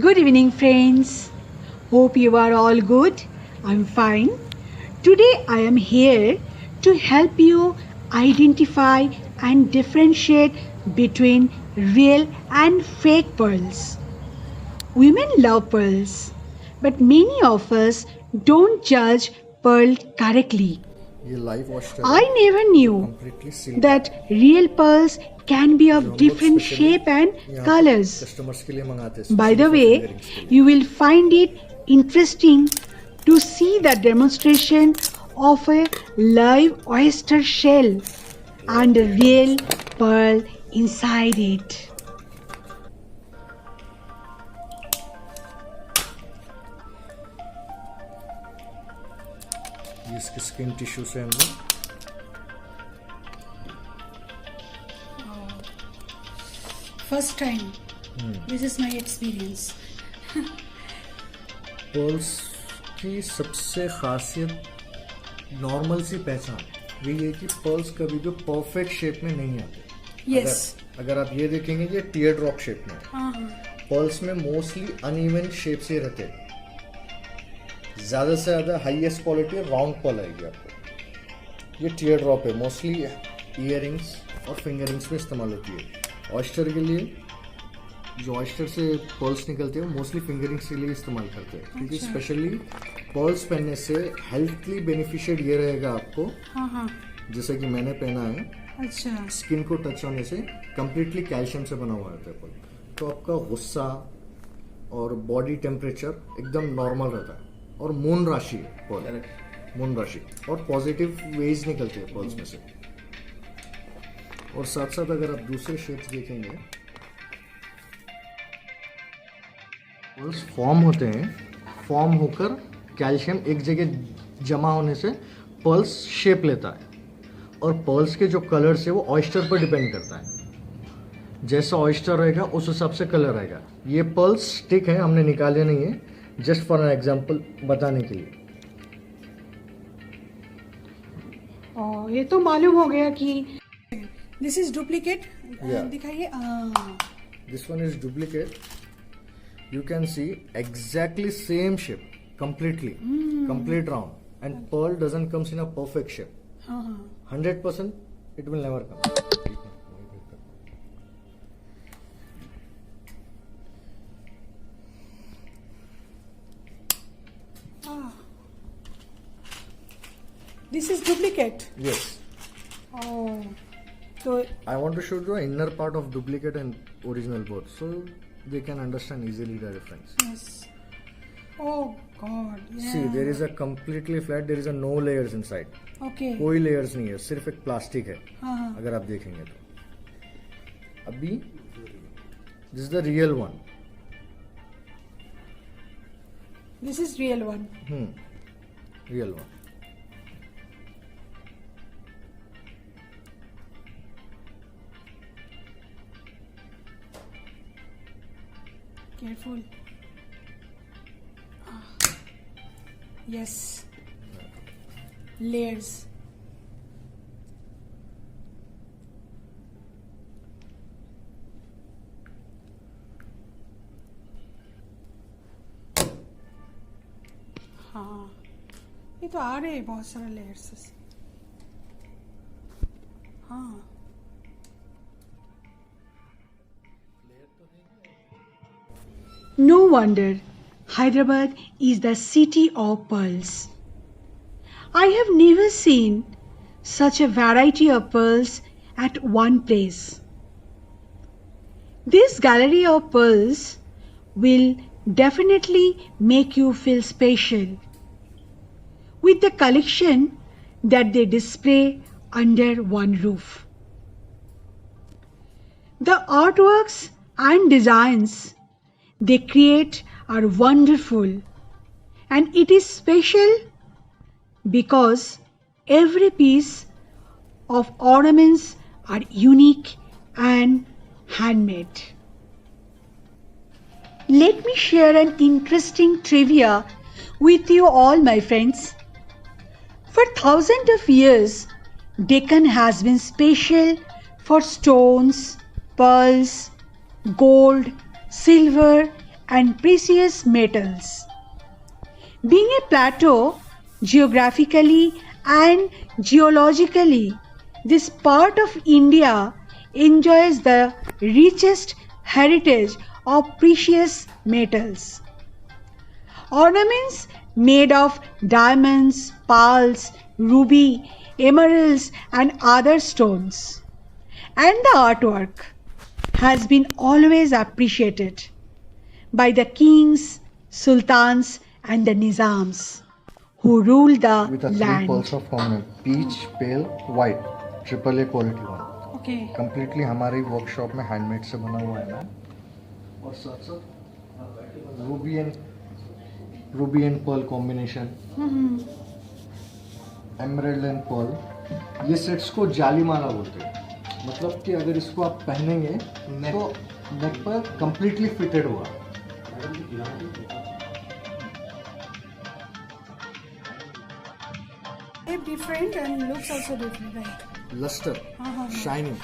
Good evening, friends. Hope you are all good. I'm fine. Today I am here to help you identify and differentiate between real and fake pearls. Women love pearls, but many of us don't judge pearl correctly. ये live oyster I है never जो knew completely sealed that real pearls can be जो of हम लोग different specially shape and यहाँ colors. Customers के लिए मंगाते हैं By the specially for way, fingerings के लिए। you will find it interesting to see the demonstration of a live oyster shell and a real pearl inside it. ये इसके skin tissue से हम लोग First time. This is my experience. Pearls की सबसे खासियत नॉर्मल सी पहचान यही है कि पर्ल्स कभी भी परफेक्ट शेप में नहीं आते। Yes. अगर आप ये देखेंगे ये टीयर ड्रॉप शेप में है। पर्ल्स में मोस्टली अनइवन शेप से रहते हैं। ज़्यादा से ज़्यादा हाईएस्ट क्वालिटी राउंड पर्ल आएगी आपको। ये टीयर ड्रॉप है, मोस्टली ईयरिंग्स और फिंगरिंग्स में इस्तेमाल होती है। ऑयस्टर के लिए जो ऑयस्टर से पर्ल्स निकलते हैं वो मोस्टली फिंगरिंग्स के लिए इस्तेमाल करते हैं, क्योंकि स्पेशली पर्ल्स पहनने से हेल्थली बेनिफिशियल ये रहेगा आपको। जैसे कि मैंने पहना है, अच्छा। स्किन को टच होने से कंप्लीटली कैल्शियम से बना हुआ रहता है पर्ल, तो आपका गुस्सा और बॉडी टेम्परेचर एकदम नॉर्मल रहता है। और मून राशि है पर्ल, मून राशि, और पॉजिटिव वेज निकलते हैं पर्ल्स में से। और साथ साथ अगर आप दूसरे शेप्स देखेंगे, पर्ल्स फॉर्म होते हैं, फॉर्म होकर कैल्शियम एक जगह जमा होने से पर्ल्स शेप लेता है। और पर्ल्स के जो कलर्स है वो ऑयस्टर पर डिपेंड करता है। जैसा ऑयस्टर रहेगा उस हिसाब से कलर रहेगा। ये पर्ल्स स्टिक है, हमने निकाले नहीं है, जस्ट फॉर एन एग्जाम्पल बताने के लिए। ये तो मालूम हो गया कि दिस इज डुप्लीकेट। Yeah. दिखाइए। This one is duplicate. You can see exactly same shape, completely, complete round. And pearl doesn't comes in a perfect shape. 100% it will never come. This is duplicate. Yes. तो I want to show you the inner part of duplicate and original both, so they can understand easily the difference. yes. Oh God. Yeah. See, there is a completely flat, there is a no layers inside. Okay. कोई layers नहीं है, सिर्फ एक plastic है। हाँ। अगर आप देखेंगे तो अभी this is the real one. This is real one. Real one. Careful. Yes. Layers. हाँ, ये तो आ रहे हैं बहुत सारे लेयर्स से। हाँ। No wonder Hyderabad is the city of pearls. I have never seen such a variety of pearls at one place. This gallery of pearls will definitely make you feel special with the collection that they display under one roof. The artworks and designs they create are wonderful, and it is special because every piece of ornaments are unique and handmade. Let me share an interesting trivia with you all, my friends. For thousands of years, Deccan has been special for stones, pearls, gold, silver and precious metals. Being a plateau, geographically and geologically, this part of India enjoys the richest heritage of precious metals. Ornaments made of diamonds, pearls, ruby, emeralds, and other stones. And the artwork has been always appreciated by the kings, sultans, and the nizams who ruled the with a three land. pearls of common peach, pale, white, AAA quality one. Okay. Completely हमारे workshop में handmade से बना हुआ है ना, और साथ साथ Ruby and pearl combination, emerald and pearl, ये सेट्स को जालीमाला बोलते हैं. मतलब कि अगर इसको आप पहनेंगे तो नेक पर कंप्लीटली फिटेड हुआ. Different and looks also different, right? Lustre, shining.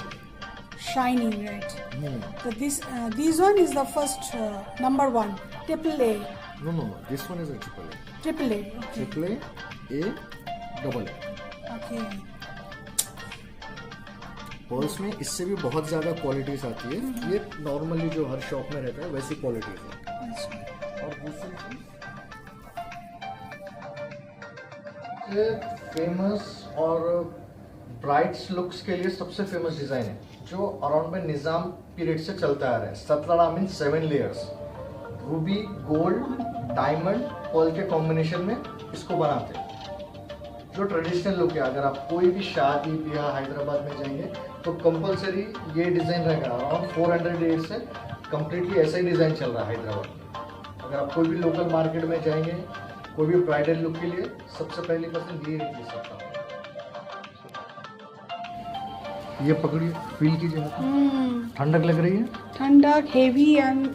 Shining, right? So this one is the first number one, AAA. No, this one is a triple AAA. Okay. A, double A. Okay. Pearls में इससे भी बहुत ज़्यादा qualities आती है. ये normally जो हर shop में रहता है वैसी क्वालिटीज है. और दूसरी चीज फेमस और ब्राइट्स लुक्स के लिए सबसे फेमस डिज़ाइन है जो अराउंड में निज़ाम पीरियड से चलता आ रहा है. सतलड़ा mean 7 layers, ruby, gold, diamond, pearl के कॉम्बिनेशन में इसको बनाते हैं. जो ट्रेडिशनल लुक है, अगर आप कोई भी शादी ब्याह हैदराबाद में जाएंगे तो कंपलसरी ये डिज़ाइन रहेगा. अराउंड 400 डेज से कम्प्लीटली ऐसा ही डिज़ाइन चल रहा है हैदराबाद में. अगर आप कोई भी लोकल मार्केट में जाएंगे कोई भी ब्राइडल लुक के लिए सबसे पहली पसंद ये ले सकता हूँ. ये पकड़िए, फील कीजिए. ठंडक लग रही है. ठंडक, हेवी एंड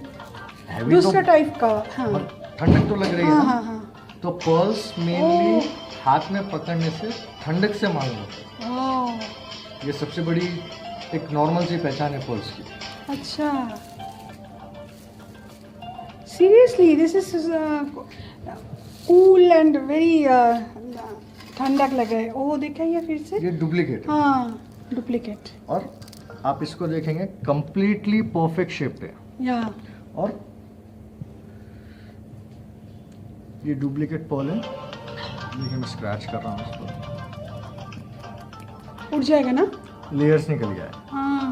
हैवी दूसरा टाइप का. हाँ. ठंडक तो लग रही है ना. हाँ. तो पर्ल्स मेनली हाथ में पकड़ने से ठंडक से मालूम होता है. ये सबसे बड़ी एक नॉर्मल सी पहचान है पर्ल्स की. अच्छा. Seriously, this is cool and very ठंडक लग रहा है. ओ देखा ये फिर से. ये डुप्लीकेट है. हाँ, डुप्लीकेट. और आप इसको देखेंगे कंप्लीटली परफेक्ट शेप पे. या. और ये डुप्लीकेट पर्ल है. देखिए मैं स्क्रैच कर रहा हूँ इसको. उड़ जाएगा ना. लेयर्स निकल गया है. हाँ.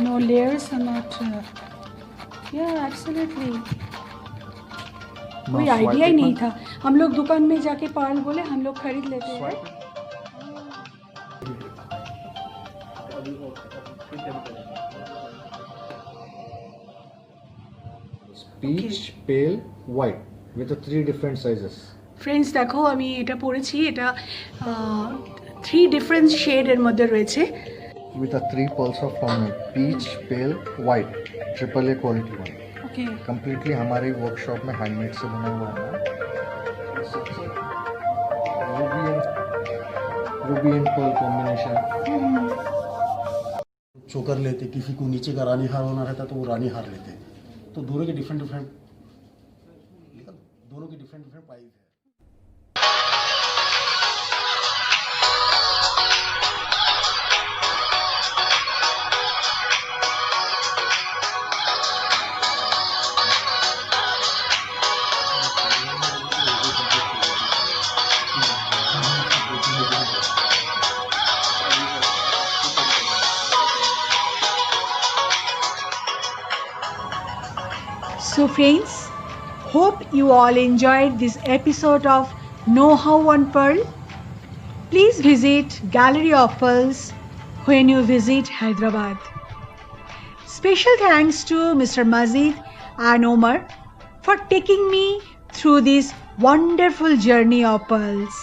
No layers are not. Yeah, absolutely. कोई आइडिया ही नहीं था. हम लोग दुकान में जाके पर्ल बोले हम लोग खरीद लेते हैं. Peach, pale, white with the 3 different sizes. Friends দেখো আমি এটা পরেছি. এটা 3 ডিফারেন্ট শেডের মধ্যে রয়েছে. With a 3 pearls of common peach, pale, white, AAA quality one. Okay. Completely हमारे वर्कशॉप में हैंडमेड से बना हुआ है ना. Ruby and pearl combination. चोकर लेते, किसी को नीचे का रानी हार होना रहता तो वो रानी हार लेते. तो दोनों के डिफरेंट प्राइस है. So friends, hope you all enjoyed this episode of Know How on Pearl. Please visit Gallery of Pearls when you visit Hyderabad. Special thanks to Mr. Mazid and Omar for taking me through this wonderful journey of pearls.